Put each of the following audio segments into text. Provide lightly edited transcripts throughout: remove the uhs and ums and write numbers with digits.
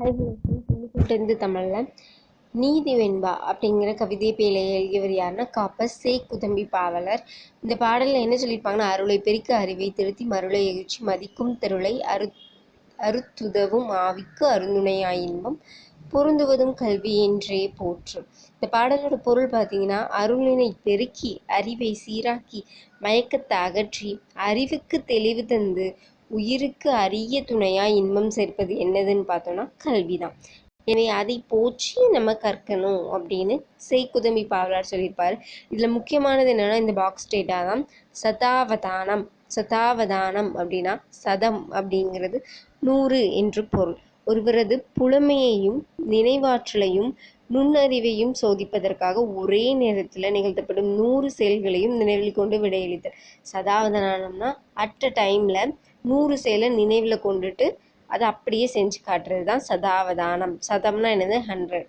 Hi இன்னைக்கு தமிழில் நீதி வெண்பா அப்படிங்கிற கவிதை பேழை எழுதியவர் யாருன்னா காப்பர் சே குதம்பி பாவலர். இந்த பாடலில் என்ன சொல்லியிருப்பாங்கன்னா, அருளை பெருக்க அறிவை திருத்தி மருளை எழுச்சி மதிக்கும் தெருளை அறுத்துதவும் ஆவிக்கு அருந்துணையாய் இன்பம் பொருந்துவதும் கல்வி என்றே போற்றும். இந்த பாடலோட பொருள் பார்த்தீங்கன்னா, அருளினை பெருக்கி அறிவை சீராக்கி மயக்கத்தை அகற்றி அறிவுக்கு தெளிவு தந்து உயிருக்கு அரிய துணையாய் இன்பம் சேர்ப்பது என்னதுன்னு பார்த்தோம்னா கல்வி தான். எனவே அதை போற்றி நம்ம கற்கணும் அப்படின்னு குதம்பி பாவலர் சொல்லியிருப்பார். இதில் முக்கியமானது என்னன்னா, இந்த பாக்ஸ் டேட்டா தான். சதாவதானம் அப்படின்னா சதம் அப்படிங்கிறது 100 என்று பொருள். ஒருவரது புலமையையும் நினைவாற்றலையும் நுண்ணறிவையும் சோதிப்பதற்காக ஒரே நேரத்தில் நிகழ்த்தப்படும் 100 செயல்களையும் நினைவில் கொண்டு விடையளித்தல். சதாவதானம்னா அட் அ டைமில் 100 செயலை நினைவில் கொண்டுட்டு அதை அப்படியே செஞ்சு காட்டுறது தான் சதாவதானம். சதம்னா என்னது 100.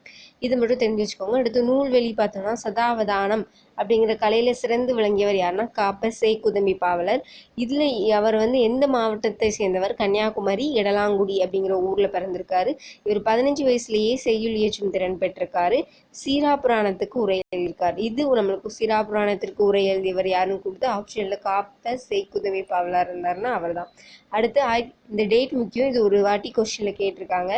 இது மட்டும் தெரிஞ்சு வச்சுக்கோங்க. அடுத்து நூல்வெளி பார்த்தோம்னா, சதாவதானம் அப்படிங்கிற கலையில் சிறந்து விளங்கியவர் யாருன்னா காப்பர் சே குதம்பி பாவலர். இதில் அவர் எந்த மாவட்டத்தை சேர்ந்தவர்? கன்னியாகுமரி எடலாங்குடி அப்படிங்கிற ஊரில் பிறந்திருக்காரு. இவர் 15 வயசுலேயே செய்யுள் இயற்றும் திறன் பெற்றிருக்காரு. சீராபுராணத்துக்கு உரை எழுதியிருக்காரு. இது நம்மளுக்கு சீராபுராணத்திற்கு உரை எழுதியவர் யாருன்னு கொடுத்து ஆப்ஷனில் காப்பர் சே குதம்பி பாவலர் இருந்தாருன்னா அவர் தான். அடுத்து இந்த டேட் முக்கியம். இது ஒரு வாட்டி கொஸ்டினில் கேட்டிருக்காங்க,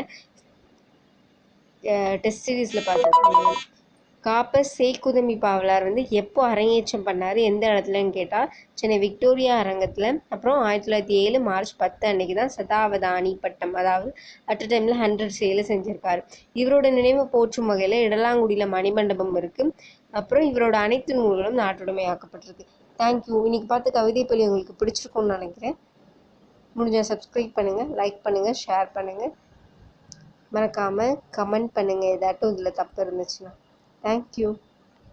டெஸ்ட் சீரீஸில் பார்த்தோம். காப்பர் சே குதம்பி பாவலர் எப்போ அரங்கேற்றம் பண்ணார், எந்த இடத்துலன்னு கேட்டால் சென்னை விக்டோரியா அரங்கத்தில். அப்புறம் 1907 மார்ச் 10 அன்னைக்கு தான் சதாவதானி பட்டம், அதாவது அட் அ டைமில் 100 செயலை செஞ்சுருக்காரு. இவரோட நினைவு போற்றும் வகையில் இடலாங்குடியில் மணிமண்டபம் இருக்குது. அப்புறம் இவரோட அனைத்து நூல்களும் நாட்டுடைமையாக்கப்பட்டிருக்கு. தேங்க்யூ. இன்னைக்கு பார்த்த கவிதை பள்ளி உங்களுக்கு பிடிச்சிருக்கும்னு நினைக்கிறேன். முடிஞ்சால் சப்ஸ்கிரைப் பண்ணுங்கள், லைக் பண்ணுங்கள், ஷேர் பண்ணுங்கள், மறக்காமல் கமெண்ட் பண்ணுங்கள் ஏதாட்டும் இதில் தப்பு இருந்துச்சுன்னா. தேங்க்யூ.